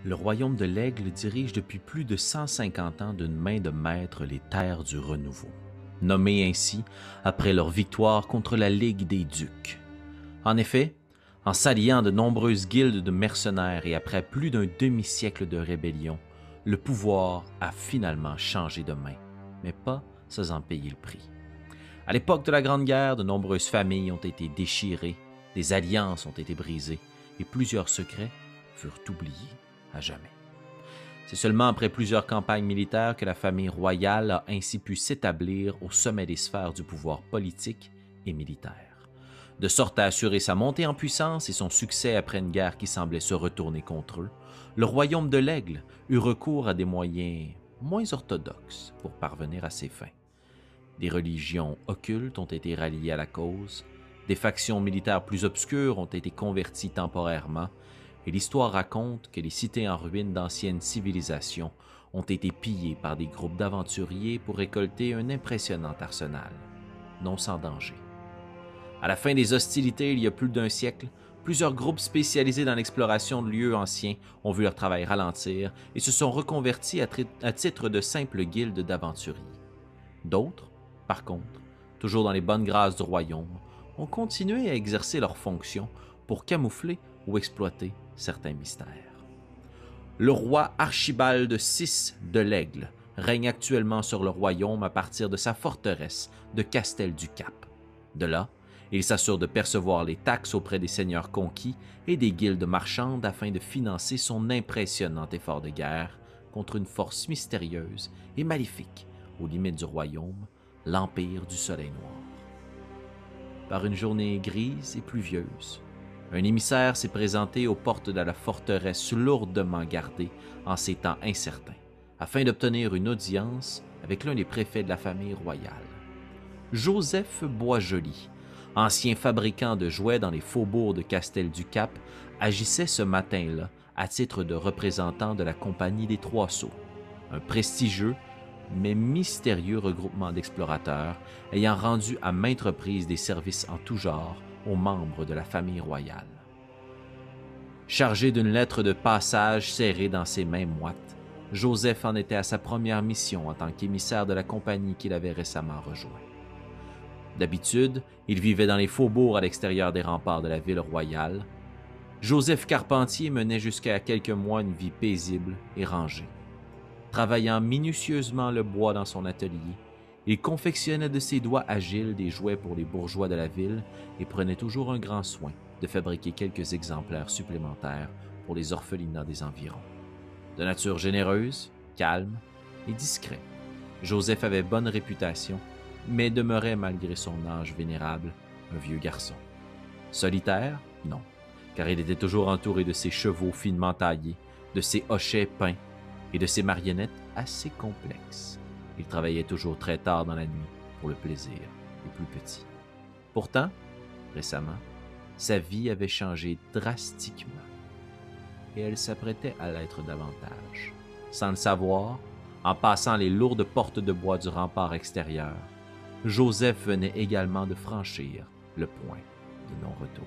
Le royaume de l'Aigle dirige depuis plus de 150 ans d'une main de maître les terres du renouveau, nommées ainsi après leur victoire contre la Ligue des Ducs. En effet, en s'alliant de nombreuses guildes de mercenaires et après plus d'un demi-siècle de rébellion, le pouvoir a finalement changé de main, mais pas sans en payer le prix. À l'époque de la Grande Guerre, de nombreuses familles ont été déchirées, des alliances ont été brisées et plusieurs secrets furent oubliés à jamais. C'est seulement après plusieurs campagnes militaires que la famille royale a ainsi pu s'établir au sommet des sphères du pouvoir politique et militaire, de sorte à assurer sa montée en puissance et son succès après une guerre qui semblait se retourner contre eux. Le royaume de l'Aigle eut recours à des moyens moins orthodoxes pour parvenir à ses fins. Des religions occultes ont été ralliées à la cause, des factions militaires plus obscures ont été converties temporairement, et l'histoire raconte que les cités en ruine d'anciennes civilisations ont été pillées par des groupes d'aventuriers pour récolter un impressionnant arsenal, non sans danger. À la fin des hostilités, il y a plus d'un siècle, plusieurs groupes spécialisés dans l'exploration de lieux anciens ont vu leur travail ralentir et se sont reconvertis à titre de simples guildes d'aventuriers. D'autres, par contre, toujours dans les bonnes grâces du royaume, ont continué à exercer leurs fonctions pour camoufler ou exploiter certains mystères. Le roi Archibald VI de l'Aigle règne actuellement sur le royaume à partir de sa forteresse de Castel-du-Cap. De là, il s'assure de percevoir les taxes auprès des seigneurs conquis et des guildes marchandes afin de financer son impressionnant effort de guerre contre une force mystérieuse et maléfique aux limites du royaume, l'Empire du Soleil Noir. Par une journée grise et pluvieuse, un émissaire s'est présenté aux portes de la forteresse lourdement gardée en ces temps incertains, afin d'obtenir une audience avec l'un des préfets de la famille royale. Joseph Boisjoli, ancien fabricant de jouets dans les faubourgs de Castel-du-Cap, agissait ce matin-là à titre de représentant de la Compagnie des Trois Sceaux, un prestigieux mais mystérieux regroupement d'explorateurs ayant rendu à maintes reprises des services en tout genre aux membres de la famille royale. Chargé d'une lettre de passage serrée dans ses mains moites, Joseph en était à sa première mission en tant qu'émissaire de la compagnie qu'il avait récemment rejoint. D'habitude, il vivait dans les faubourgs à l'extérieur des remparts de la ville royale. Joseph Carpentier menait jusqu'à quelques mois une vie paisible et rangée. Travaillant minutieusement le bois dans son atelier, il confectionnait de ses doigts agiles des jouets pour les bourgeois de la ville et prenait toujours un grand soin de fabriquer quelques exemplaires supplémentaires pour les orphelinats des environs. De nature généreuse, calme et discret, Joseph avait bonne réputation, mais demeurait malgré son âge vénérable un vieux garçon. Solitaire? Non, car il était toujours entouré de ses chevaux finement taillés, de ses hochets peints et de ses marionnettes assez complexes. Il travaillait toujours très tard dans la nuit pour le plaisir des plus petits. Pourtant, récemment, sa vie avait changé drastiquement et elle s'apprêtait à l'être davantage. Sans le savoir, en passant les lourdes portes de bois du rempart extérieur, Joseph venait également de franchir le point de non-retour.